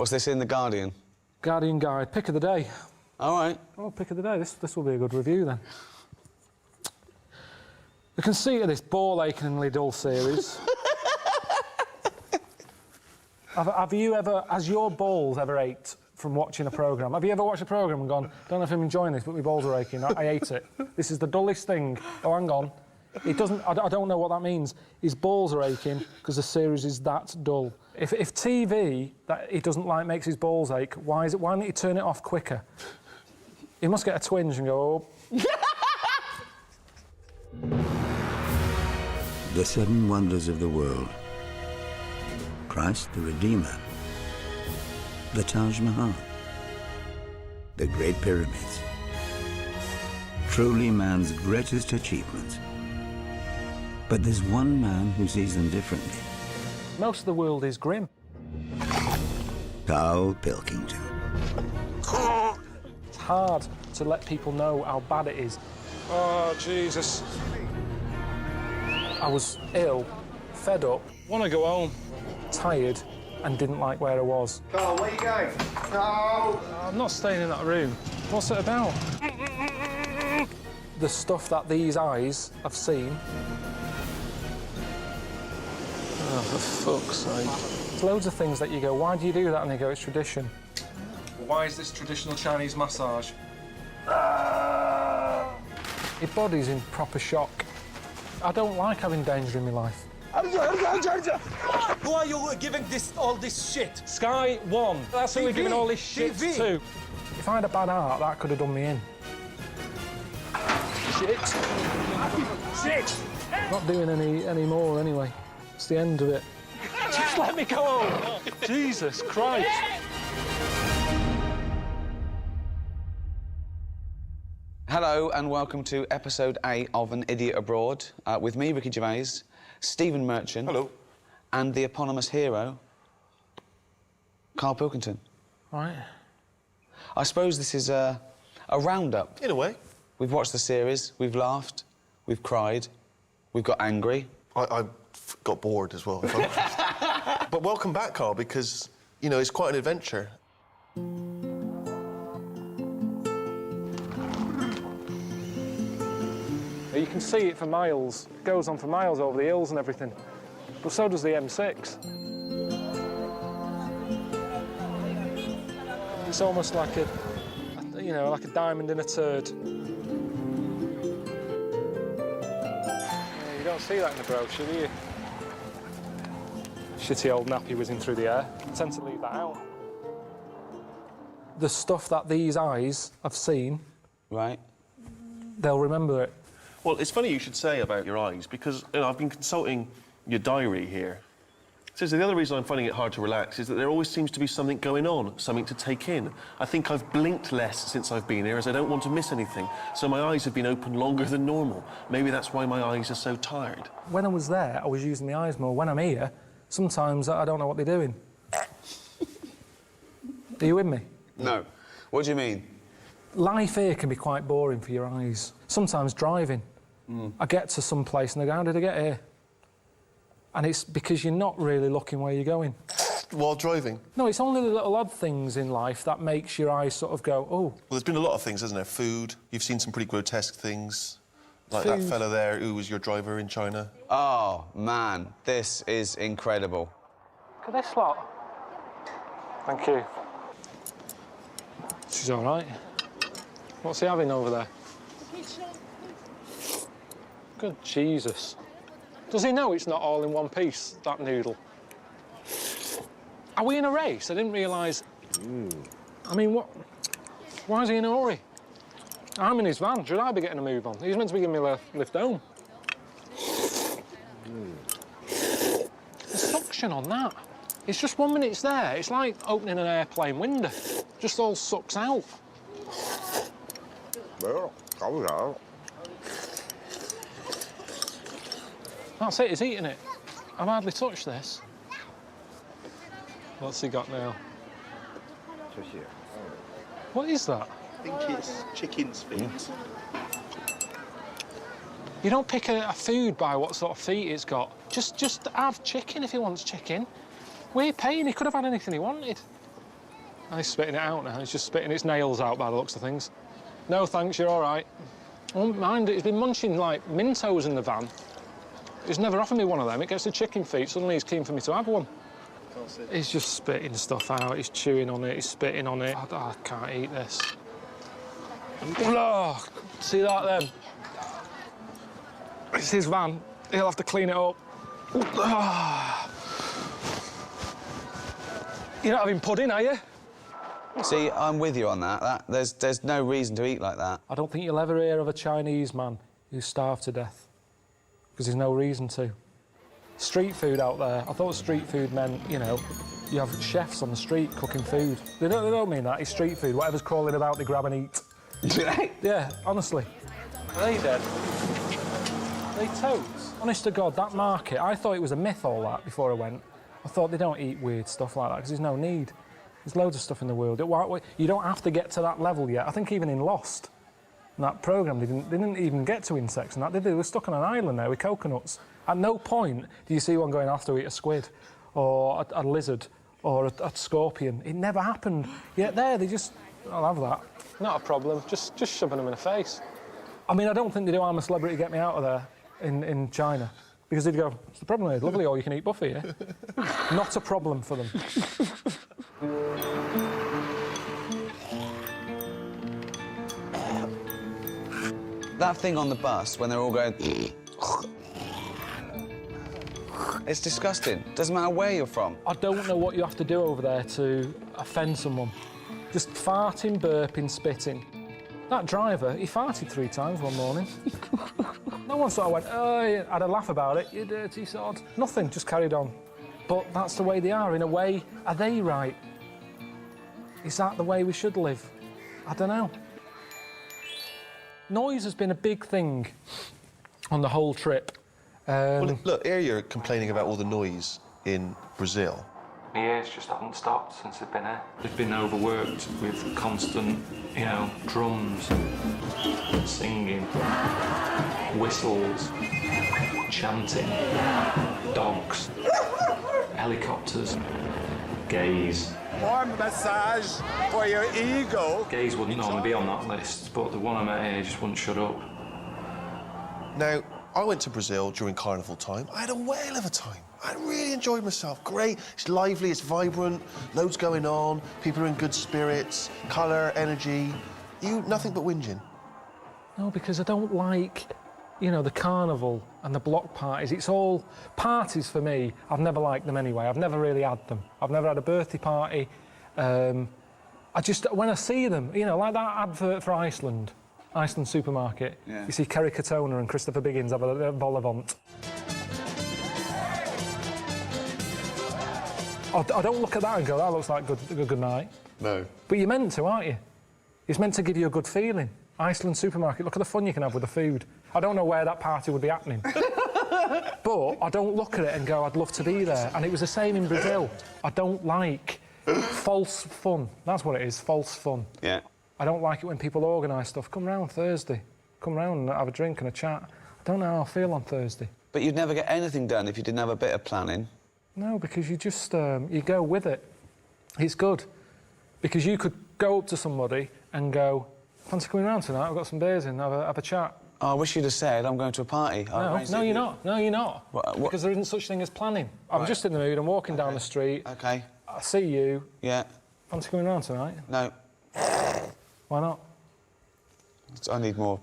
What's this in The Guardian? Guardian Guide, pick of the day. All right. Oh, pick of the day. This will be a good review, then. The conceit of this ball-achingly dull series... Has your balls ever ached from watching a programme? Have you ever watched a programme and gone, don't know if I'm enjoying this, but my balls are aching, I hate it. This is the dullest thing. Oh, hang on. It doesn't... I don't know what that means. His balls are aching because the series is that dull. If TV that he doesn't like makes his balls ache, why don't you turn it off quicker? He must get a twinge and go, oh. The seven wonders of the world. Christ the Redeemer. The Taj Mahal. The Great Pyramids. Truly man's greatest achievements. But there's one man who sees them differently. Most of the world is grim. Karl Pilkington. It's hard to let people know how bad it is. Oh, Jesus. I was ill, fed up, want to go home, tired, and didn't like where I was. Karl, where you going? No! I'm not staying in that room. What's it about? The stuff that these eyes have seen. Oh, for fuck's sake. There's loads of things that you go, why do you do that? And they go, it's tradition. Why is this traditional Chinese massage? Your body's in proper shock. I don't like having danger in my life. Who are you giving all this shit? Sky One. That's who we're giving all this shit to. If I had a bad heart, that could have done me in. Shit. Shit. Not doing any more anyway. It's the end of it. Just let me go home. Jesus Christ. Hello and welcome to episode 8 of An Idiot Abroad, with me, Ricky Gervais, Stephen Merchant... Hello. ...and the eponymous hero, Karl Pilkington. Right. I suppose this is a roundup. In a way. We've watched the series, we've laughed, we've cried, we've got angry. I got bored as well. But welcome back, Karl, because, you know, it's quite an adventure. You can see it for miles. It goes on for miles over the hills and everything. But so does the M6. It's almost like like a diamond in a turd. Yeah, you don't see that in the brochure, do you? Shitty old nappy whizzing through the air. I tend to leave that out. The stuff that these eyes have seen... Right. They'll remember it. Well, it's funny you should say about your eyes, because I've been consulting your diary here. So the other reason I'm finding it hard to relax is that there always seems to be something going on, something to take in. I think I've blinked less since I've been here, as I don't want to miss anything. So my eyes have been open longer than normal. Maybe that's why my eyes are so tired. When I was there, I was using my eyes more. When I'm here, sometimes I don't know what they're doing. Are you with me? No. What do you mean? Life here can be quite boring for your eyes. Sometimes driving. I get to some place and I go, how did I get here? And it's because you're not really looking where you're going. While driving? No, it's only the little odd things in life that makes your eyes sort of go, oh. Well, there's been a lot of things, hasn't there? Food. You've seen some pretty grotesque things. Like Food. that fella there who was your driver in China. Oh, man, this is incredible. Look at this lot. Thank you. She's all right. What's he having over there? Good Jesus. Does he know it's not all in one piece, that noodle? Are we in a race? I didn't realise... I mean, what... Why is he in a hurry? I'm in his van. Should I be getting a move on? He's meant to be giving me a lift home. The suction on that. It's just 1 minute it's there. It's like opening an airplane window. Just all sucks out. Well, comes out. That's it, he's eating it. I've hardly touched this. What's he got now? What is that? I think it's chicken's feet. You don't pick a food by what sort of feet it's got. Just have chicken if he wants chicken. We're paying, he could have had anything he wanted. And he's spitting it out now. He's just spitting its nails out by the looks of things. No, thanks, you're all right. I won't mind it. He's been munching, like, Mintos in the van. He's never offered me one of them. It gets the chicken feet. Suddenly he's keen for me to have one. He's just spitting stuff out. He's chewing on it. He's spitting on it. I can't eat this. Oh, see that, then? It's his van. He'll have to clean it up. You're not having pudding, are you? See, I'm with you on that. There's no reason to eat like that. I don't think you'll ever hear of a Chinese man who's starved to death, because there's no reason to. Street food out there, I thought street food meant, you know, you have chefs on the street cooking food. They don't mean that. It's street food. Whatever's crawling about, they grab and eat. Do they? Yeah, honestly. Are they dead? Are they toads? Honest to God, that market, I thought it was a myth, all that, before I went. I thought they don't eat weird stuff like that, because there's no need. There's loads of stuff in the world. You don't have to get to that level yet. I think even in Lost, in that programme, they didn't even get to insects and that, did they? They were stuck on an island there with coconuts. At no point do you see one going, I have to eat a squid, or a lizard, or a scorpion. It never happened. Yet there, they just, I'll have that. Not a problem, just shoving them in the face. I mean, I don't think they do I'm a Celebrity, get me out of there in China. Because they'd go, what's the problem? It's lovely, all you can eat buffet, yeah? Not a problem for them. That thing on the bus, when they're all going... It's disgusting. Doesn't matter where you're from. I don't know what you have to do over there to offend someone. Just farting, burping, spitting. That driver, he farted 3 times one morning. No one sort of went, oh, yeah. Had a laugh about it, you dirty sod. Nothing, just carried on. But that's the way they are. In a way, are they right? Is that the way we should live? I don't know. Noise has been a big thing on the whole trip. Well, look, here you're complaining about all the noise in Brazil. My ears just haven't stopped since they've been here. They've been overworked with constant, you know, drums, singing, whistles, chanting, dogs, helicopters, gays. More massage for your ego. Gays wouldn't normally be on that list, but the one I met here just wouldn't shut up. Now, I went to Brazil during carnival time. I had a whale of a time. I really enjoyed myself. Great. It's lively, it's vibrant, loads going on, people are in good spirits, colour, energy. Nothing but whinging. No, because I don't like, you know, the carnival and the block parties. It's all parties for me. I've never liked them anyway. I've never really had them. I've never had a birthday party. When I see them, you know, like that advert for Iceland supermarket. Yeah. You see Kerry Katona and Christopher Biggins have a vol-au-vent. I don't look at that and go, that looks like a good night. No. But you're meant to, aren't you? It's meant to give you a good feeling. Iceland supermarket, look at the fun you can have with the food. I don't know where that party would be happening. But I don't look at it and go, I'd love to be there. And it was the same in Brazil. I don't like false fun. That's what it is, false fun. Yeah. I don't like it when people organise stuff. Come round Thursday. Come round and have a drink and a chat. I don't know how I feel on Thursday. But you'd never get anything done if you didn't have a bit of planning. No, because you just, you go with it. It's good. Because you could go up to somebody and go, fancy coming round tonight? I've got some beers in, have a chat. Oh, I wish you'd have said, I'm going to a party. No, you're not. No, you're not. What? Because there isn't such thing as planning. I'm just in the mood, I'm walking down the street. OK. I see you. Yeah. Fancy coming round tonight? No. Why not? I need more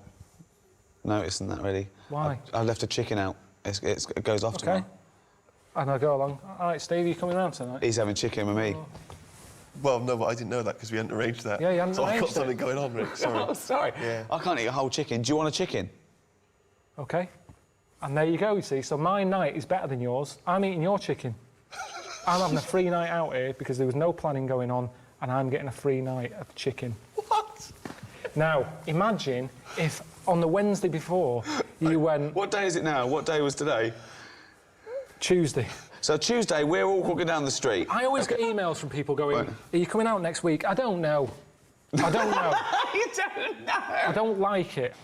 notice than that, really. Why? I left a chicken out. It goes off tomorrow. And I go along, all right, Steve, you coming round tonight? He's having chicken with me. Well, no, but I didn't know that because we hadn't arranged that. Yeah, you hadn't so arranged I got something going on, Rick, sorry. Oh, sorry. Yeah. I can't eat a whole chicken. Do you want a chicken? OK. And there you go, you see. So my night is better than yours. I'm eating your chicken. I'm having a free night out here because there was no planning going on and I'm getting a free night of chicken. What? Now, imagine if on the Wednesday before you went... What day is it now? What day was today? Tuesday. So Tuesday, we're all walking down the street. I always get emails from people going, are you coming out next week? I don't know. I don't know. You don't know. I don't like it.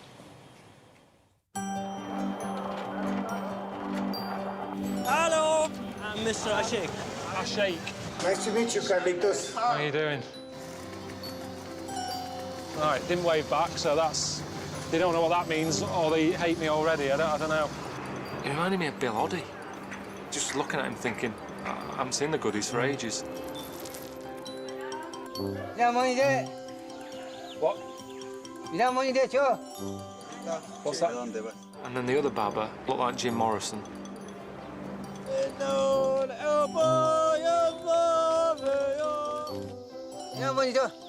Hello, I'm Mr. Ashik. Ashik. Nice to meet you, Carlitos. How are you doing? Right, didn't wave back, so that's... They don't know what that means, or they hate me already. I don't know. He reminded me of Bill Oddie. Just looking at him thinking, I haven't seen the goodies for ages. What? What's that? And then the other Baba looked like Jim Morrison.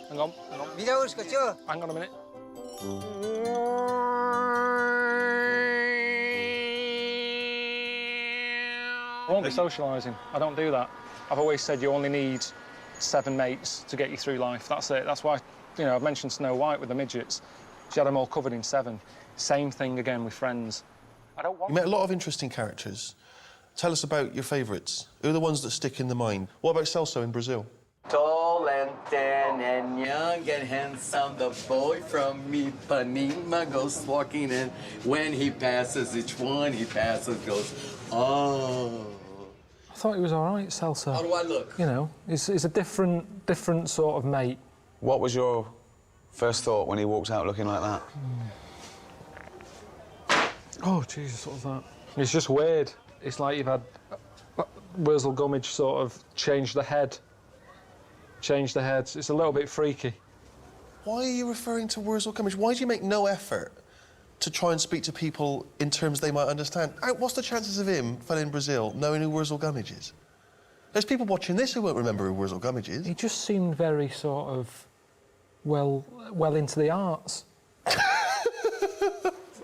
Hang on. Hang on a minute. I won't be socialising. I don't do that. I've always said you only need 7 mates to get you through life. That's it. That's why, you know, I've mentioned Snow White with the midgets. She had them all covered in 7. Same thing again with friends. I don't want... You met a lot of interesting characters. Tell us about your favourites. Who are the ones that stick in the mind? What about Celso in Brazil? Tall and thin and young and handsome, the boy from Ipanema goes walking, and when he passes, each one he passes goes, oh. I thought he was all right, Celso. How do I look? You know, he's a different sort of mate. What was your first thought when he walked out looking like that? Oh, Jesus, what was that? It's just weird. It's like you've had Wurzel Gummidge sort of change the head. Change the heads. It's a little bit freaky. Why are you referring to Wurzel Gummidge? Why do you make no effort to try and speak to people in terms they might understand? What's the chances of him, fella in Brazil, knowing who Wurzel Gummidge is? There's people watching this who won't remember who Wurzel Gummidge is. He just seemed very sort of well into the arts.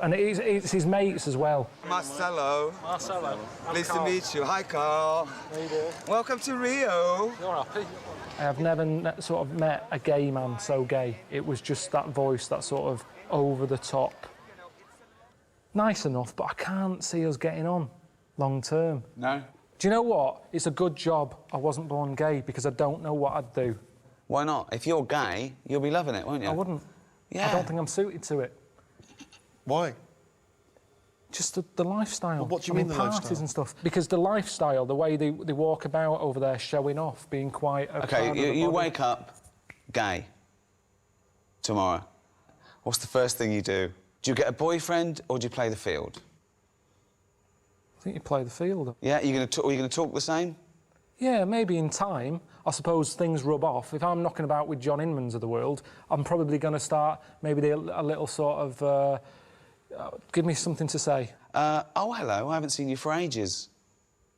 And it's his mates as well. Marcelo. Marcelo. Pleased to meet you. Hi, Karl. How you doing? Welcome to Rio. You're happy? I have never sort of met a gay man so gay. It was just that voice, that sort of over-the-top. Nice enough, but I can't see us getting on long term. No? Do you know what? It's a good job I wasn't born gay, because I don't know what I'd do. Why not? If you're gay, you'll be loving it, won't you? I wouldn't. Yeah. I don't think I'm suited to it. Why? Just the lifestyle. Well, what do you mean the parties lifestyle? and stuff. Because the lifestyle, the way they walk about over there showing off, being quite... OK, you wake up gay tomorrow. What's the first thing you do? Do you get a boyfriend or do you play the field? I think you play the field. Yeah, are you going to talk the same? Yeah, maybe in time. I suppose things rub off. If I'm knocking about with John Inmans of the world, I'm probably going to start maybe a little sort of... give me something to say. Oh, hello, I haven't seen you for ages.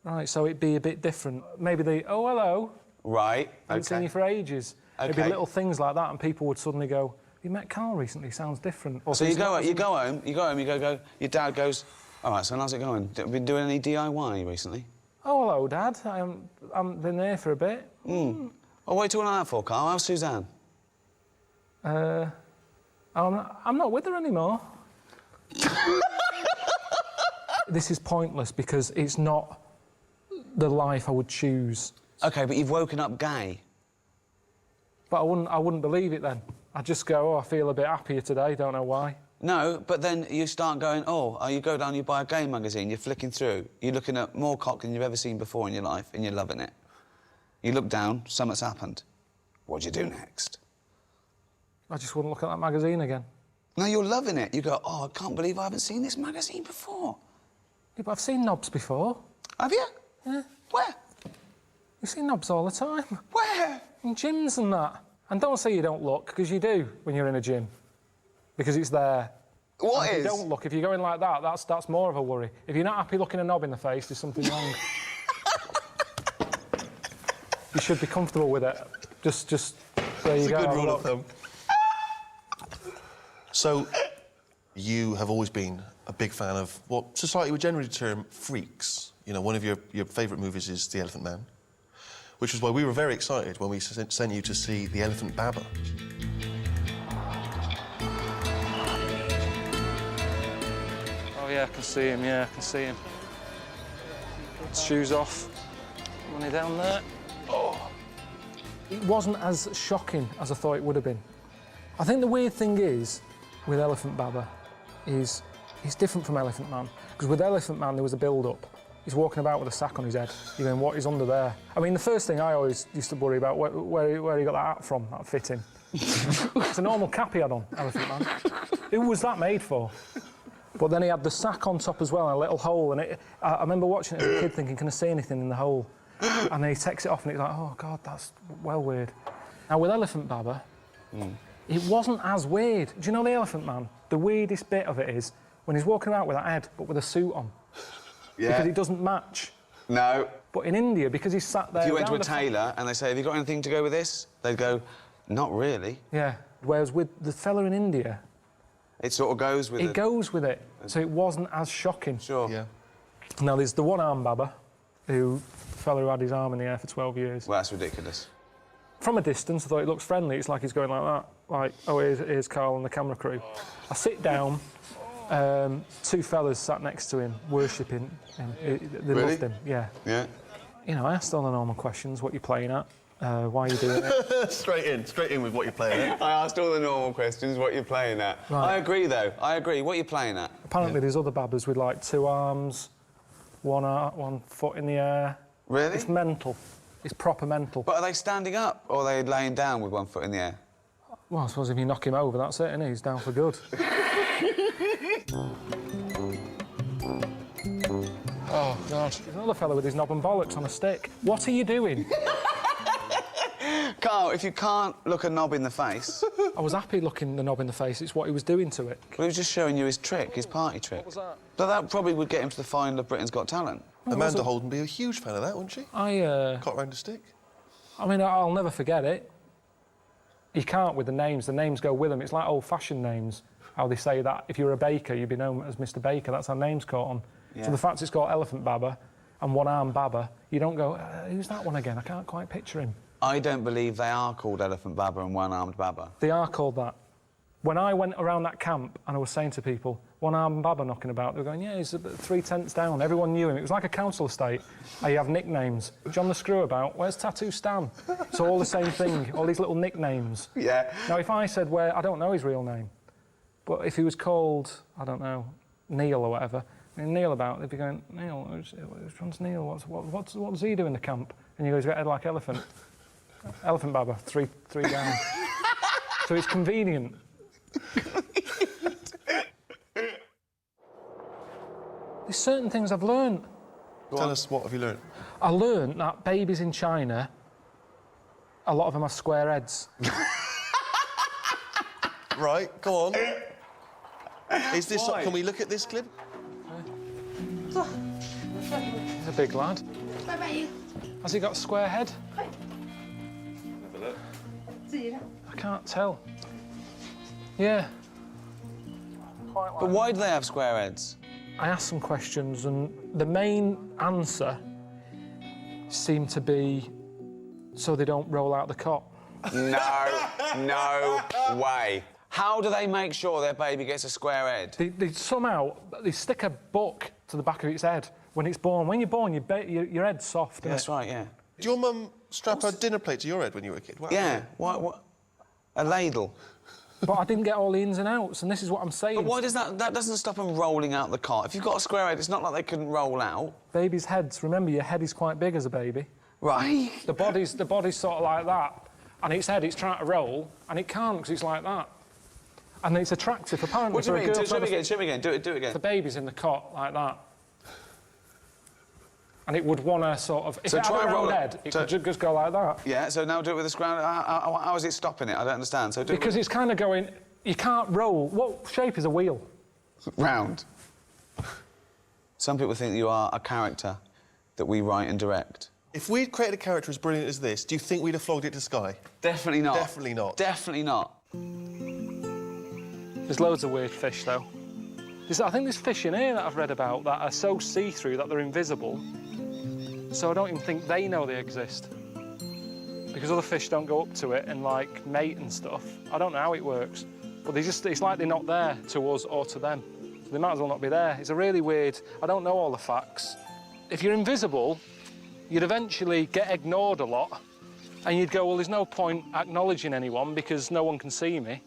Right, so it'd be a bit different. Maybe oh, hello. Right, I haven't seen you for ages. It'd be OK. little things like that, and people would suddenly go, you met Karl recently, sounds different. Or So you go home, your dad goes, all right, so how's it going? Been doing any DIY recently? Oh, hello, Dad. I'm been there for a bit. Oh, what are you talking like that for, Karl? How's Suzanne? I'm not with her anymore. This is pointless because it's not the life I would choose. OK, but you've woken up gay. But I wouldn't believe it then. I'd just go, oh, I feel a bit happier today, don't know why. No, but then you start going, you go down, you buy a gay magazine, you're flicking through, you're looking at more cock than you've ever seen before in your life, and you're loving it. You look down, something's happened. What do you do next? I just wouldn't look at that magazine again. No, you're loving it. You go, I can't believe I haven't seen this magazine before. Yeah, but I've seen knobs before. Have you? Yeah. Where? You see knobs all the time. Where? In gyms and that. And don't say you don't look, because you do when you're in a gym. Because it's there. What And is? If you don't look, if you're going like that, that's more of a worry. If you're not happy looking a knob in the face, there's something wrong. You should be comfortable with it. Just there you It's go. a good have a rule of look. thumb. So, you have always been a big fan of what society would generally term freaks. You know, one of your favourite movies is The Elephant Man, which is why we were very excited when we sent you to see The Elephant Baba. Oh, yeah, I can see him, yeah, I can see him. Shoes off. Money down there. Oh. It wasn't as shocking as I thought it would have been. I think the weird thing is, with Elephant Baba, is he's different from Elephant Man. Because with Elephant Man, there was a build-up. He's walking about with a sack on his head. You're going, what is under there? I mean, the first thing I always used to worry about, where he got that hat from, that fitting. It's a normal cap he had on, Elephant Man. Who was that made for? But then he had the sack on top as well, and a little hole, and I remember watching it as a kid thinking, can I see anything in the hole? And then he takes it off and it's like, oh, God, that's well weird. Now, with Elephant Baba, it wasn't as weird. Do you know the Elephant Man? The weirdest bit of it is when he's walking around with that head, but with a suit on. Yeah. Because it doesn't match. No. But in India, because he's sat there... If you went to a tailor and they say, have you got anything to go with this? They'd go, not really. Yeah. Whereas with the fella in India... It sort of goes with it. It goes with it, so it wasn't as shocking. Sure. Yeah. Now, there's the one-arm Baba, the fella who had his arm in the air for 12 years. Well, that's ridiculous. From a distance, I thought it looks friendly. It's like he's going like that. Like, oh, here's Karl and the camera crew. I sit down, two fellas sat next to him, worshipping him. They loved him, yeah. Yeah. You know, I asked all the normal questions. What you playing at? Why are you doing it? Straight in with what you're playing at. I asked all the normal questions, what you're playing at. Right. I agree, though. I agree. What are you playing at? Apparently there's other Babas with, like, 2 arms, 1 foot in the air. Really? It's mental. It's proper mental. But are they standing up, or are they laying down with 1 foot in the air? Well, I suppose if you knock him over, that's it, isn't he? He's down for good. Oh, God. There's another fella with his knob and bollocks on a stick. What are you doing? Karl, if you can't look a knob in the face... I was happy looking the knob in the face. It's what he was doing to it. Well, he was just showing you his trick, his party trick. What was that? But that probably would get him to the final of Britain's Got Talent. Amanda Holden would be a huge fan of that, wouldn't she? Caught round a stick. I mean, I'll never forget it. You can't with the names. The names go with them. It's like old-fashioned names. How they say that if you're a baker, you'd be known as Mr. Baker. That's how names caught on. Yeah. So the fact it's got Elephant Baba and one-arm Baba, you don't go, who's that one again? I can't quite picture him. I don't believe they are called Elephant Baba and One-Armed Baba. They are called that. When I went around that camp and I was saying to people, one-armed Baba knocking about, they were going, yeah, he's 3 tents down. Everyone knew him. It was like a council estate. You have nicknames. John the Screwabout, where's Tattoo Stan? It's all the same thing, all these little nicknames. Yeah. Now, if I said I don't know his real name, but if he was called, I don't know, Neil or whatever, and Neil about, they'd be going, Neil, which one's Neil? What does he do in the camp? And he goes, he's got a head like elephant. Elephant Baba, 3 down. So it's convenient. There's certain things I've learned. Tell us, what have you learned? I learned that babies in China, a lot of them have square heads. Right, go on. Is this... Why? Can we look at this clip? He's a big lad. What about you? Has he got a square head? I can't tell. Yeah. But why do they have square heads? I asked some questions and the main answer seemed to be so they don't roll out the cot. No way. How do they make sure their baby gets a square head? They somehow stick a book to the back of its head when it's born. When you're born, your head's soft. Yeah, that's right, yeah. Did your mum strap a dinner plate to your head when you were a kid? Yeah, what? A ladle. But I didn't get all the ins and outs, and this is what I'm saying. But why does that doesn't stop them rolling out the cot? If you've got a square head, it's not like they couldn't roll out. Babies' heads, remember, your head is quite big as a baby. Right. The body's sort of like that, and its head, it's trying to roll, and it can't because it's like that. And it's attractive, apparently, What do you for a mean? girl. Show me again. Do it again. The baby's in the cot like that. And it would want to sort of... If So it try had and a roll round it. head, it could just go like that. Yeah, so now do it with the scround. How is it stopping it? I don't understand. So do Because it's kind of going... You can't roll. What shape is a wheel? round. Some people think you are a character that we write and direct. If we'd created a character as brilliant as this, do you think we'd have flogged it to Sky? Definitely not. Definitely not. Definitely not. There's loads of weird fish, though. I think there's fish in here that I've read about that are so see-through that they're invisible. So I don't even think they know they exist. Because other fish don't go up to it and, like, mate and stuff. I don't know how it works. But it's like they're not there to us or to them. So they might as well not be there. It's a really weird... I don't know all the facts. If you're invisible, you'd eventually get ignored a lot. And you'd go, well, there's no point acknowledging anyone because no one can see me.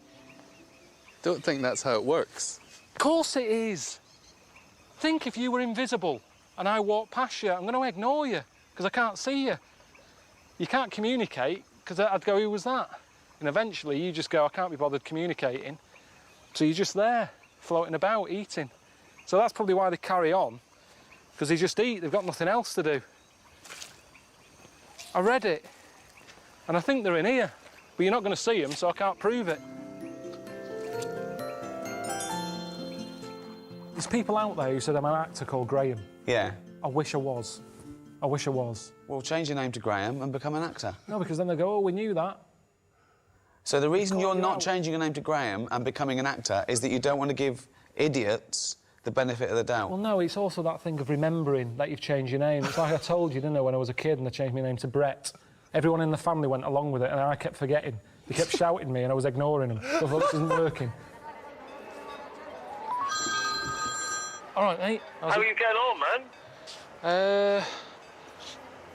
Don't think that's how it works. Of course it is. Think if you were invisible and I walk past you, I'm going to ignore you because I can't see you. You can't communicate because I'd go, who was that? And eventually you just go, I can't be bothered communicating. So you're just there, floating about, eating. So that's probably why they carry on, because they just eat, they've got nothing else to do. I read it, and I think they're in here, but you're not going to see them, so I can't prove it. There's people out there who said I'm an actor called Graham. Yeah. I wish I was. I wish I was. Well, change your name to Graham and become an actor. No, because then they go, oh, we knew that. So the reason you're not changing your name to Graham and becoming an actor is that you don't want to give idiots the benefit of the doubt. Well, no, it's also that thing of remembering that you've changed your name. It's like I told you, didn't I, when I was a kid and I changed my name to Brett. Everyone in the family went along with it and I kept forgetting. They kept shouting me and I was ignoring them. So I thought, this isn't working. All right, mate. How are you getting on, man?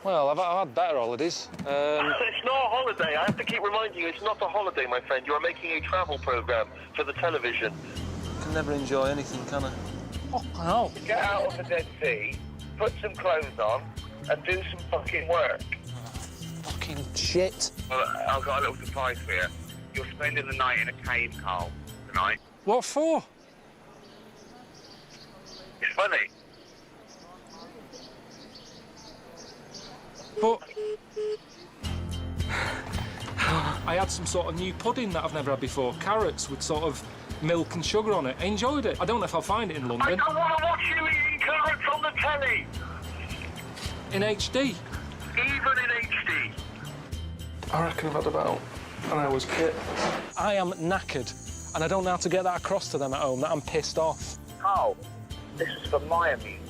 Well, I've had better holidays. It's not a holiday. I have to keep reminding you, it's not a holiday, my friend. You are making a travel programme for the television. You can never enjoy anything, can I? Oh, I know. Get out of the Dead Sea, put some clothes on, and do some fucking work. Fucking shit. Well, I've got a little surprise for you. You're spending the night in a cave, Karl, tonight. What for? It's funny. But I had some sort of new pudding that I've never had before. Carrots with sort of milk and sugar on it. I enjoyed it. I don't know if I'll find it in London. I don't want to watch you eating carrots on the telly. In HD? Even in HD. I reckon I've had about an hour's kit. I am knackered, and I don't know how to get that across to them at home, that I'm pissed off. Karl, this is for my amusement.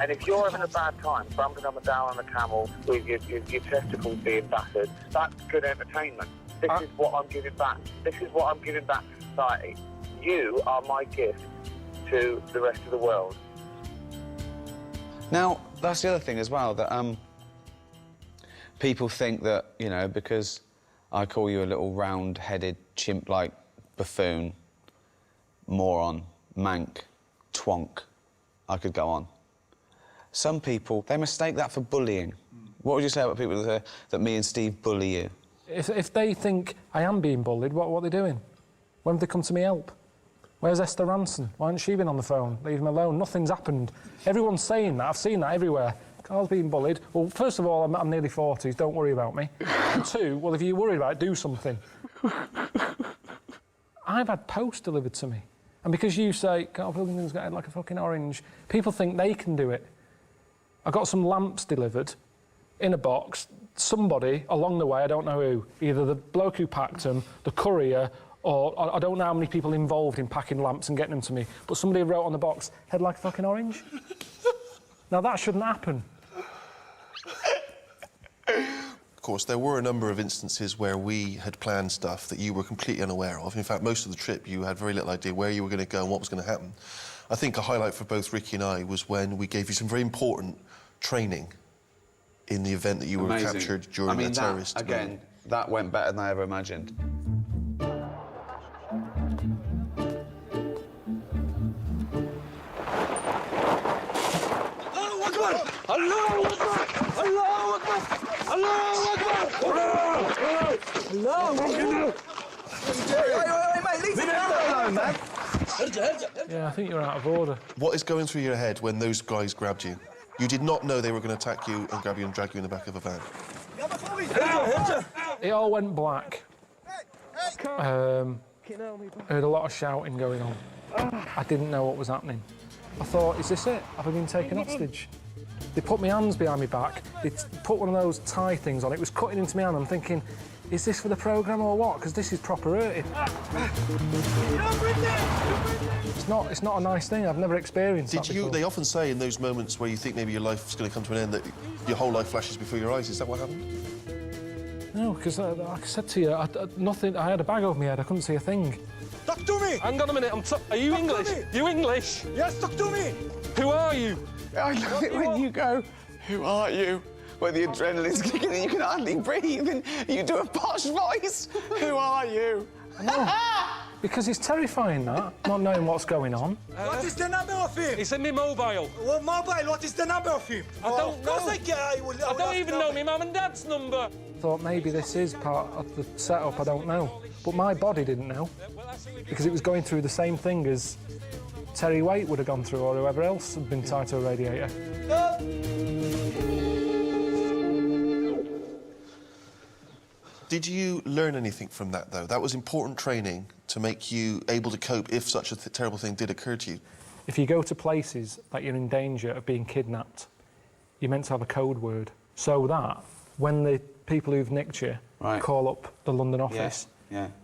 And if you're having a bad time, bumping up and down on a camel with your testicles being battered, that's good entertainment. This is what I'm giving back. This is what I'm giving back to society. You are my gift to the rest of the world. Now, that's the other thing as well, that people think that, you know, because I call you a little round-headed, chimp-like buffoon, moron, mank, twonk, I could go on. Some people, they mistake that for bullying. What would you say about people that say that me and Steve bully you? If they think I am being bullied, what are they doing? When have they come to me help? Where's Esther Ranson? Why hasn't she been on the phone? Leave him alone. Nothing's happened. Everyone's saying that. I've seen that everywhere. Karl's being bullied. Well, first of all, I'm nearly 40s. Don't worry about me. And two, well, if you're worried about it, do something. I've had post delivered to me. And because you say, Karl Pilkington's got a head like a fucking orange, people think they can do it. I got some lamps delivered in a box. Somebody along the way, I don't know who, either the bloke who packed them, the courier, or I don't know how many people involved in packing lamps and getting them to me, but somebody wrote on the box, head like a fucking orange. Now, that shouldn't happen. Of course, there were a number of instances where we had planned stuff that you were completely unaware of. In fact, most of the trip, you had very little idea where you were going to go and what was going to happen. I think a highlight for both Ricky and I was when we gave you some very important training in the event that you were captured during a terrorist movement. Again, that went better than I ever imagined. Allahu Akbar! Allahu Akbar! Allahu Akbar! Allahu Akbar! Wait, mate, leave it alone, man. Yeah, I think you're out of order. What is going through your head when those guys grabbed you? You did not know they were going to attack you and grab you and drag you in the back of a van. It all went black. I heard a lot of shouting going on. I didn't know what was happening. I thought, is this it? Have I been taken hostage? They put my hands behind my back. They put one of those tie things on. It was cutting into my hand. I'm thinking, is this for the programme or what? Because this is proper hurting. It's not a nice thing. I've never experienced that before. They often say in those moments where you think maybe your life's going to come to an end that your whole life flashes before your eyes. Is that what happened? No, because like I said to you, nothing. I had a bag over my head. I couldn't see a thing. Talk to me! Hang on a minute. Are you English? You English? Yes, talk to me! Who are you? I love it when you go, who are you? Where the adrenaline's kicking and you can hardly breathe and you do a posh voice. Who are you? I know. Because it's terrifying, that, not knowing what's going on. What is the number of him? It's in my mobile. Well, mobile, what is the number of him? I don't know. Of course I don't even know my mum and dad's number. Thought maybe this is part of the setup, I don't know. But my body didn't know, because it was going through the same thing as Terry Waite would have gone through, or whoever else had been tied to a radiator. Did you learn anything from that, though? That was important training to make you able to cope if such a terrible thing did occur to you. If you go to places that you're in danger of being kidnapped, you're meant to have a code word, so that when the people who've nicked you call up the London office,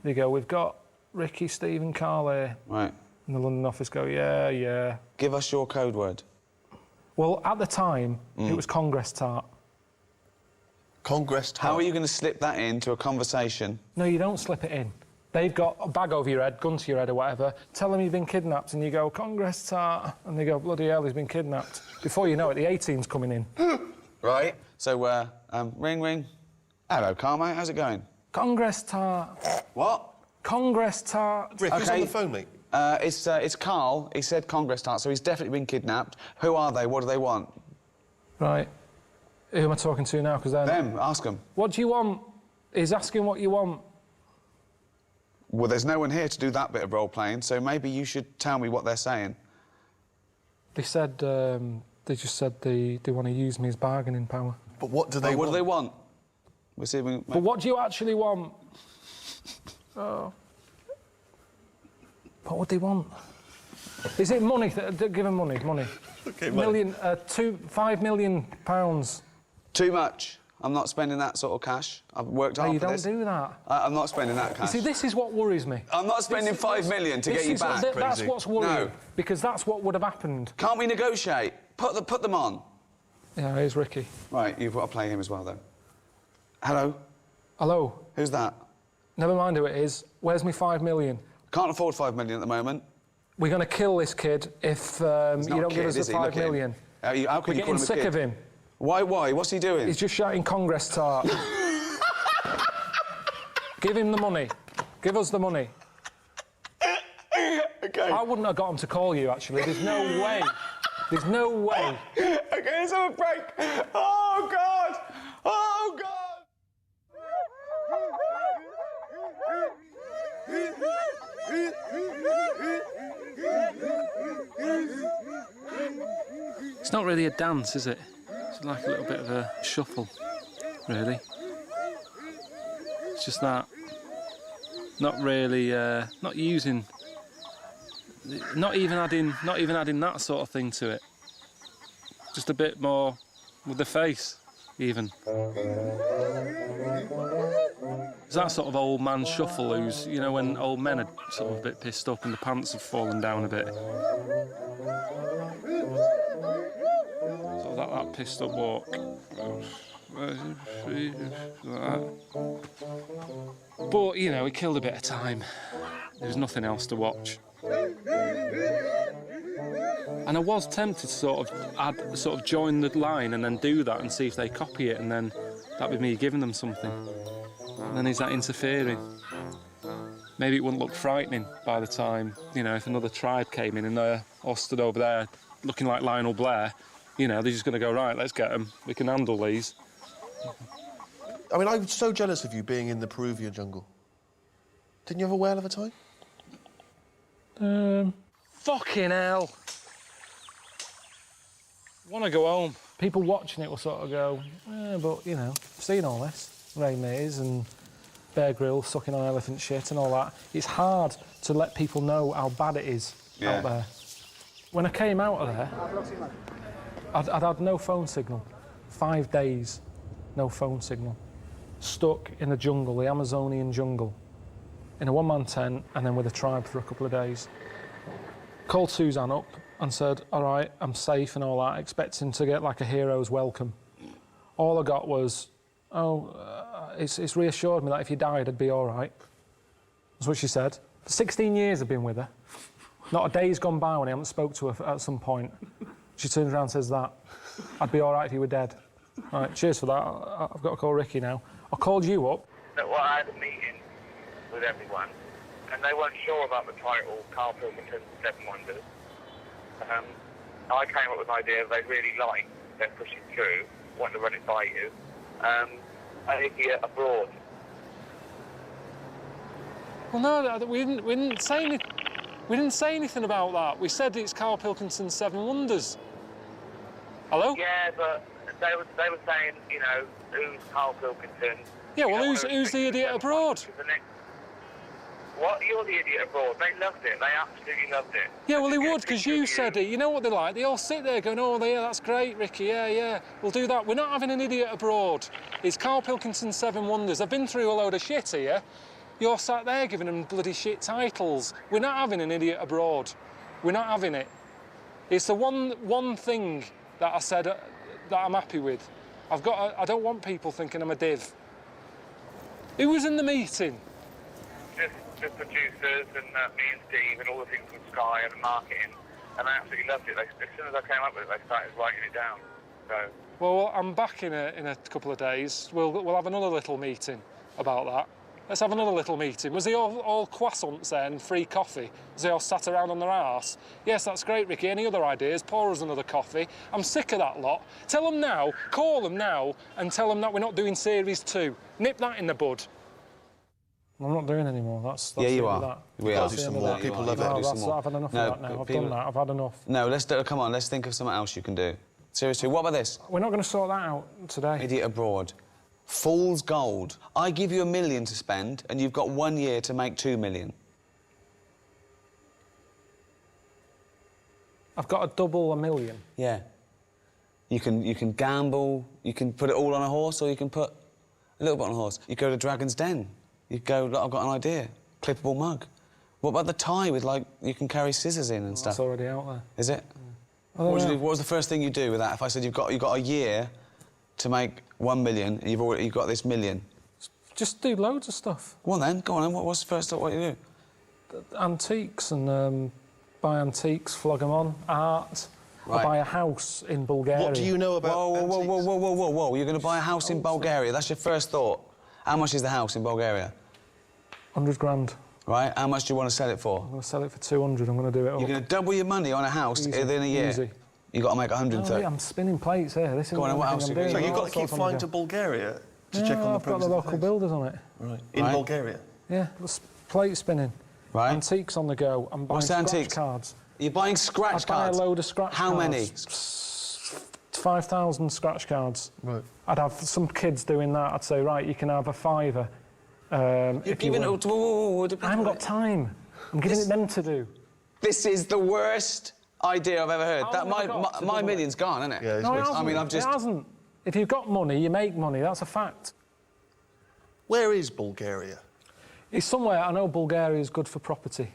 they go, we've got Ricky, Steve and Karl here. Right. And the London office go, yeah. Give us your code word. Well, at the time, it was Congress tart. Congress tart? How are you going to slip that into a conversation? No, you don't slip it in. They've got a bag over your head, gun to your head or whatever, tell them you've been kidnapped, and you go, Congress tart, and they go, bloody hell, he's been kidnapped. Before you know it, the A-team's coming in. Right. So, ring. Hello, Karl, mate, how's it going? Congress tart. What? Congress tart. Rick, who's on the phone, mate? It's Karl. He said Congress tart, so he's definitely been kidnapped. Who are they? What do they want? Right. Who am I talking to now? Because Them, ask them. What do you want? He's asking what you want. Well, there's no one here to do that bit of role-playing, so maybe you should tell me what they're saying. They said, they just said they want to use me as bargaining power. But what do they want? What do they want? We'll see if we... But what do you actually want? Oh. What would they want? Is it money? Give them money. Okay, £5 million. Too much. I'm not spending that sort of cash. I've worked hard for this. You don't do that. I'm not spending that cash. You see, this is what worries me. I'm not spending £5 million to get you back. That's what's worrying. No. Because that's what would have happened. Can't we negotiate? Put them on. Yeah, here's Ricky. Right, you've got to play him as well, though. Hello? Hello? Who's that? Never mind who it is. Where's me £5 million? Can't afford £5 million at the moment. We're going to kill this kid if you don't give us the $5 million. How can We're you call getting him a sick kid? of him. Why? What's he doing? He's just shouting Congress tart. Give him the money. Give us the money. OK. I wouldn't have got him to call you, actually. There's no way. There's no way. OK, let's have a break. Oh, God! Oh, God! It's not really a dance, is it? It's like a little bit of a shuffle, really. It's just that. Not really. Not using. Not even adding that sort of thing to it. Just a bit more with the face, even. It's that sort of old man shuffle who's, you know, when old men are sort of a bit pissed up and the pants have fallen down a bit. Sort of that pissed up walk. But, you know, he killed a bit of time. There was nothing else to watch. And I was tempted to sort of join the line and then do that and see if they copy it, and then that'd be me giving them something. And then is that interfering? Maybe it wouldn't look frightening by the time, you know, if another tribe came in and they're all stood over there looking like Lionel Blair, you know, they're just going to go, right, let's get them. We can handle these. I mean, I'm so jealous of you being in the Peruvian jungle. Didn't you have a whale of a time? Fucking hell. Want to go home. People watching it will sort of go, but, you know, I've seen all this. Ray Mays and Bear Grylls sucking on elephant shit and all that. It's hard to let people know how bad it is out there. When I came out of there, I'd had no phone signal. 5 days, no phone signal. Stuck in the jungle, the Amazonian jungle, in a one-man tent and then with a tribe for a couple of days. Called Suzanne up and said, all right, I'm safe and all that, expecting to get like a hero's welcome. All I got was, it's reassured me that if you died, I'd be all right. That's what she said. For 16 years I've been with her. Not a day's gone by when I haven't spoke to her at some point. She turns around and says that. I'd be all right if you were dead. All right, cheers for that. I've got to call Ricky now. I called you up. Well, I had a meeting with everyone, and they weren't sure about the title, Karl Pilkington, Seven Wonders. I came up with an idea they really liked, they're pushing through, wanting to run it by you. An Idiot Abroad. Well, no, we didn't say anything. We didn't say anything about that. We said it's Karl Pilkington's Seven Wonders. Hello? Yeah, but they were saying, you know, who's Karl Pilkington? Yeah, well, who's the Idiot Abroad? What? You're the Idiot Abroad. They loved it. They absolutely loved it. Yeah, well, they would, because you said it. You know what they're like? They all sit there going, oh, yeah, that's great, Ricky, yeah, we'll do that. We're not having an Idiot Abroad. It's Karl Pilkington's Seven Wonders. I've been through a load of shit here. You're sat there giving them bloody shit titles. We're not having an Idiot Abroad. We're not having it. It's the one thing that I said that I'm happy with. I don't want people thinking I'm a div. Who was in the meeting? Just producers and me and Steve and all the things from Sky and the marketing, and I absolutely loved it. As soon as I came up with it, they started writing it down. So. Well, I'm back in a couple of days. We'll have another little meeting about that. Let's have another little meeting. Was they all croissants there and free coffee? Was they all sat around on their arse? Yes, that's great, Ricky. Any other ideas? Pour us another coffee. I'm sick of that lot. Tell them now, call them now, and tell them that we're not doing Series 2. Nip that in the bud. I'm not doing any more. That's yeah, you are. That. We are. Do some more. People love it. I've had enough of that now. I've done that. I've had enough. No, come on, let's think of something else you can do. Seriously, what about this? We're not going to sort that out today. Idiot Abroad. Fool's gold. I give you $1 million to spend, and you've got 1 year to make $2 million. I've got to double $1 million. Yeah. You can gamble. You can put it all on a horse, or you can put a little bit on a horse. You go to Dragon's Den. You go, look, I've got an idea. Clippable mug. What about the tie with, like, you can carry scissors in and stuff? That's already out there. Is it? Yeah. What was the first thing you do with that? If I said you've got a year to make $1 million, and you've got this $1 million. Just do loads of stuff. Well then, go on then. What's the first thought? What do you do? Antiques and buy antiques, flog them on, art. Right. I buy a house in Bulgaria. What do you know about Whoa. You're going to buy a house in Bulgaria? That's your first thought. How much is the house in Bulgaria? 100 grand. Right, how much do you want to sell it for? I'm going to sell it for 200. I'm going to do it up. You're going to double your money on a house within a year? Easy. You've got to make 130. Oh, I'm spinning plates here. This is what else I'm doing. So you've got to keep flying to Bulgaria to check on the I've got the local builders on it. Right. In Bulgaria? Yeah, plate spinning. Right. Antiques on the go. I'm buying scratch cards. You're buying scratch cards? I buy a load of scratch cards. How many? 5,000 scratch cards. Right. I'd have some kids doing that. I'd say, right, you can have a $5. You're giving it to... I haven't got time. I'm giving it them to do. This is the worst idea I've ever heard. My million's gone, isn't it? Yeah, no, it hasn't. I mean, It hasn't. If you've got money, you make money. That's a fact. Where is Bulgaria? It's somewhere. I know Bulgaria is good for property.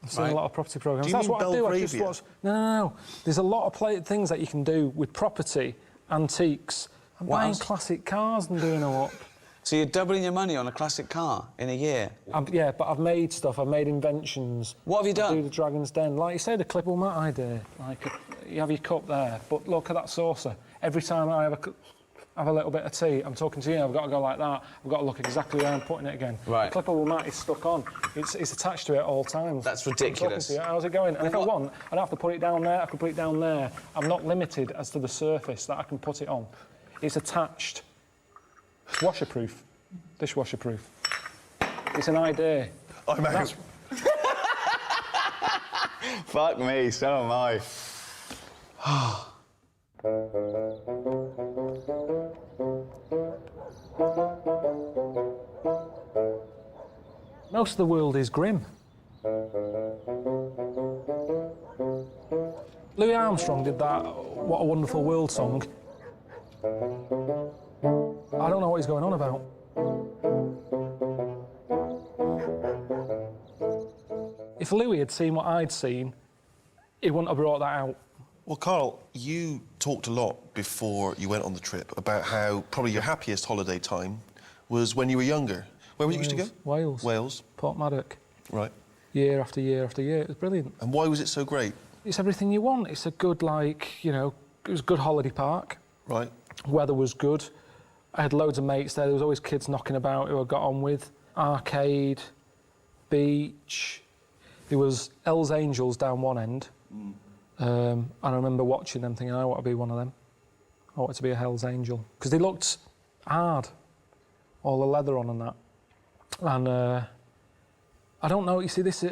I've seen a lot of property programmes. Do you mean what Belgravia? I do. I just watch... No. There's a lot of things that you can do with property, antiques. I'm buying classic cars and doing them up. So you're doubling your money on a classic car in a year? Yeah, but I've made stuff. I've made inventions. What have you done? I do the Dragon's Den. Like you say, the clippable mat idea. Like, you have your cup there, but look at that saucer. Every time I have a little bit of tea, I'm talking to you, I've got to go like that. I've got to look exactly where I'm putting it again. Right. The clippable mat is stuck on. It's attached to it at all times. That's ridiculous. You, how's it going? And if I want, I don't have to put it down there, I can put it down there. I'm not limited as to the surface that I can put it on. It's attached. It's washerproof. Dishwasher-proof. It's an idea. I'm out. Fuck me, so am I. Most of the world is grim. Louis Armstrong did that What a Wonderful World song. I don't know what he's going on about. If Louis had seen what I'd seen, he wouldn't have brought that out. Well, Karl, you talked a lot before you went on the trip about how probably your happiest holiday time was when you were younger. Where was it you used to go? Wales. Wales. Portmaddock. Right. Year after year after year. It was brilliant. And why was it so great? It's everything you want. It's a good, it was a good holiday park. Right. Weather was good. I had loads of mates there. There was always kids knocking about who I got on with. Arcade. beach. There was Hell's Angels down one end. And I remember watching them thinking, I want to be one of them. I want to be a Hell's Angel. Because they looked hard. All the leather on and that. And I don't know, you see, this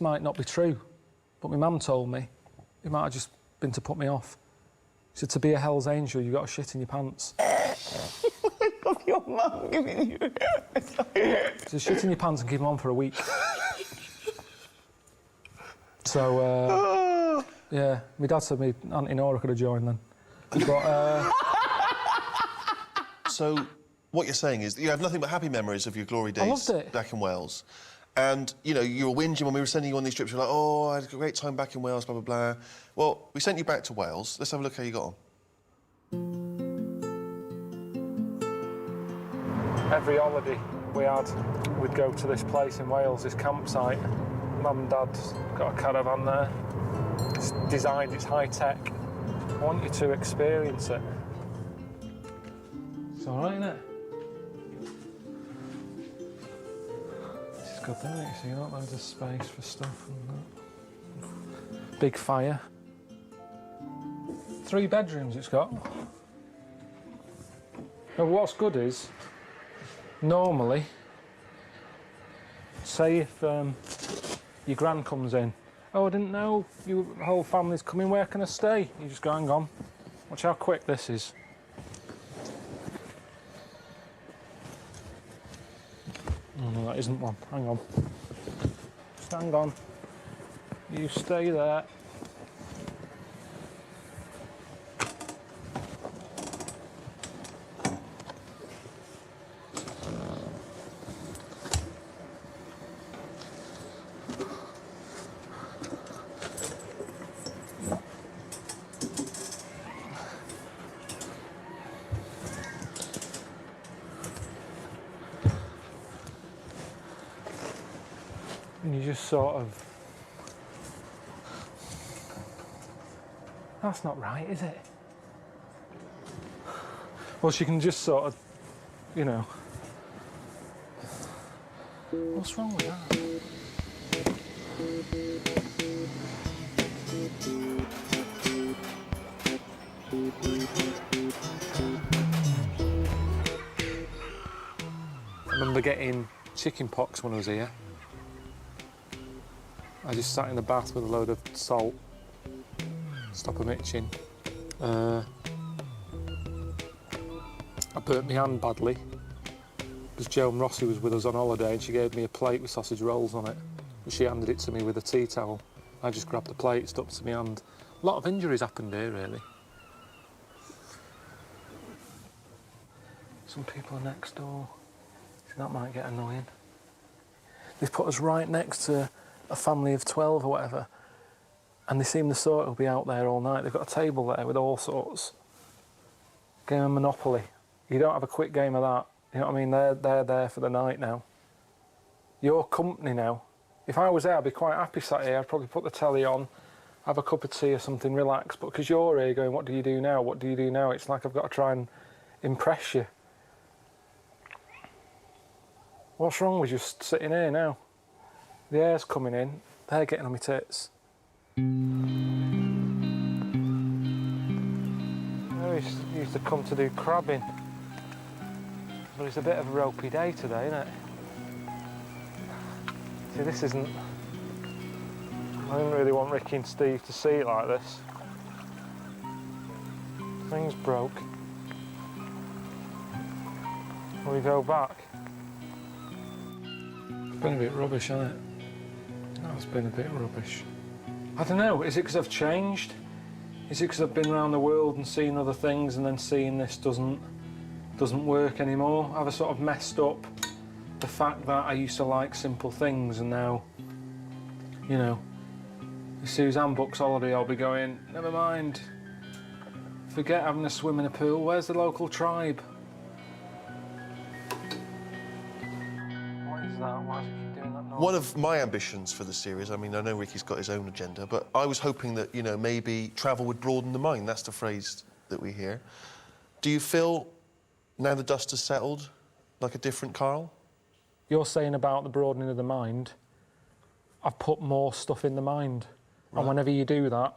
might not be true. But my mum told me, it might have just been to put me off. She said, to be a Hell's Angel, you've got to shit in your pants. Your mum giving you... So shit in your pants and keep them on for a week. So, yeah, my dad said me Auntie Nora could have joined then. But, So, what you're saying is that you have nothing but happy memories of your glory days back in Wales. And, you know, you were whinging when we were sending you on these trips. You were like, oh, I had a great time back in Wales, blah, blah, blah. Well, we sent you back to Wales. Let's have a look how you got on. every holiday we had, we'd go to this place in Wales, this campsite. Mum and Dad's got a caravan there. It's designed, it's high-tech. I want you to experience it. It's all right, isn't it? It's good, isn't it? So you got loads of space for stuff and that. Big fire. 3 bedrooms it's got. Now what's good is, normally, say if your gran comes in, oh, I didn't know your whole family's coming, where can I stay? You just go, hang on, watch how quick this is. Oh, no, that isn't one, hang on. Just hang on. You stay there. And you just sort of... That's not right, is it? Well, she can just sort of, you know... What's wrong with that? I remember getting chicken pox when I was here. I just sat in the bath with a load of salt, stop them itching. I burnt my hand badly because Joan Rossi was with us on holiday and she gave me a plate with sausage rolls on it. And she handed it to me with a tea towel. I just grabbed the plate, stuck it to my hand. A lot of injuries happened here, really. Some people are next door. So that might get annoying. They've put us right next to a family of 12 or whatever, and they seem the sort who'll be out there all night. They've got a table there with all sorts. Game of Monopoly. You don't have a quick game of that. You know what I mean? They're there for the night now. Your company now. If I was there, I'd be quite happy sat here. I'd probably put the telly on, have a cup of tea or something, relax. But because you're here going, what do you do now? What do you do now? It's like I've got to try and impress you. What's wrong with just sitting here now? The air's coming in, they're getting on my tits. I used to come to do crabbing, but it's a bit of a ropey day today, isn't it? See, this isn't... I didn't really want Ricky and Steve to see it like this. Things broke. Will we go back? It's been a bit rubbish, hasn't it? It's been a bit rubbish. I don't know, is it because I've changed? Is it because I've been around the world and seen other things and then seeing this doesn't work anymore? Have I sort of messed up the fact that I used to like simple things and now, you know, if Suzanne books holiday, I'll be going, never mind, forget having a swim in a pool, where's the local tribe? What is that? Why is it keep doing that noise? One of my ambitions for the series, I mean, I know Ricky's got his own agenda, but I was hoping that, you know, maybe travel would broaden the mind. That's the phrase that we hear. Do you feel, now the dust has settled, like a different Karl? You're saying about the broadening of the mind. I've put more stuff in the mind. Right. And whenever you do that,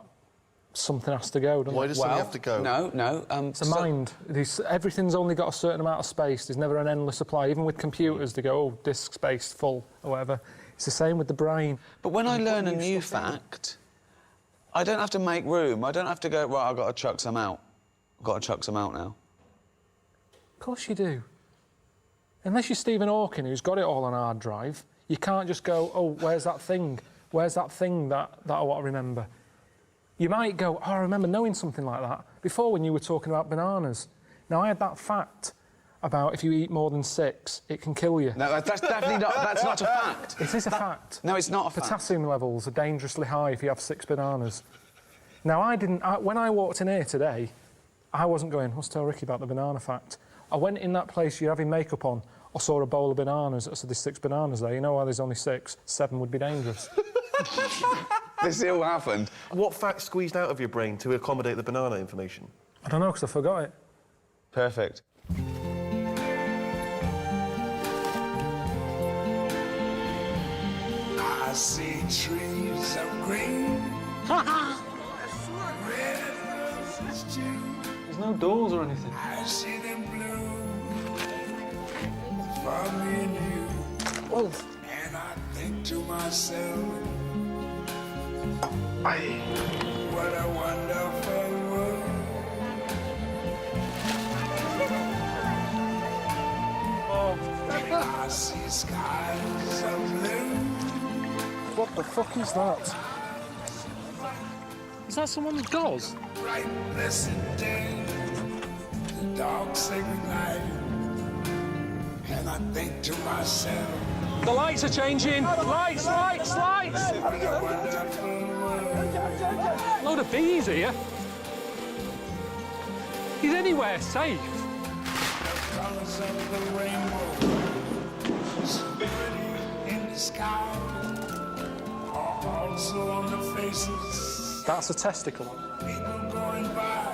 something has to go, doesn't it? Why does something have to go? No. It's the mind. Everything's only got a certain amount of space. There's never an endless supply. Even with computers, they go, oh, disk space full, or whatever. It's the same with the brain. But when I learn a new fact, I don't have to make room. I don't have to go, right, I've got to chuck some out. I've got to chuck some out now. Of course you do. Unless you're Stephen Hawking, who's got it all on a hard drive, you can't just go, oh, where's that thing? Where's that thing that I want to remember? You might go, oh, I remember knowing something like that before when you were talking about bananas. Now, I had that fact about if you eat more than 6, it can kill you. No, that's definitely not, that's not a fact. It is a fact. No, it's not a fact. Potassium levels are dangerously high if you have 6 bananas. Now, when I walked in here today, I wasn't going, let's tell Ricky about the banana fact. I went in that place you're having makeup on, I saw a bowl of bananas, I said, there's 6 bananas there. You know why there's only 6? 7 would be dangerous. This all happened. What fact squeezed out of your brain to accommodate the banana information? I don't know, because I forgot it. Perfect. I see trees of green. Red roses too. There's no doors or anything. I see them blue for me and you. Oh. And I think to myself, what a wonderful world. I see skies of blue. What the fuck is that? Is that someone's gauze? Bright, blessed day, the dark sacred night, and I think to myself, the lights are changing! Lights! Load of bees here. Is anywhere safe? the colors of the rainbow, so pretty in the sky, are also on the faces. That's a testicle. People going by,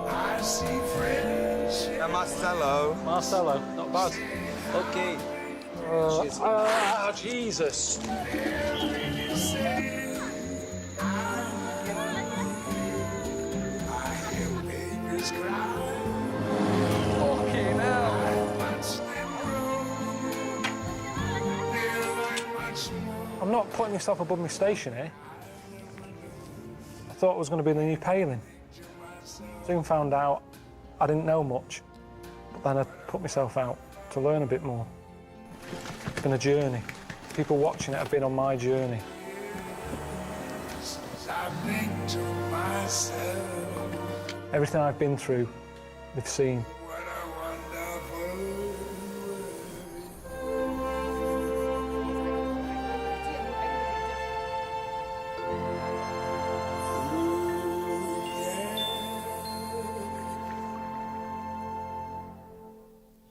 I see friends. Marcello. Marcello, not bad. OK. Jesus. I'm not putting myself above my station here. I thought it was going to be the new paling. Soon found out I didn't know much, but then I put myself out to learn a bit more. It's been a journey. People watching it have been on my journey. Everything I've been through, they've seen.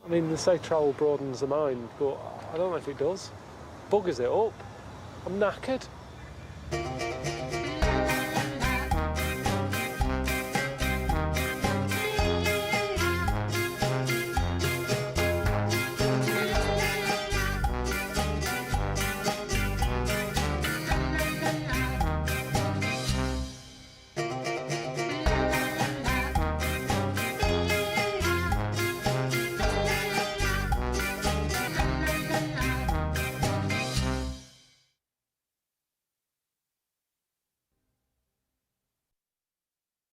I mean, they say travel broadens the mind, but I don't know if it does. Buggers it up. I'm knackered.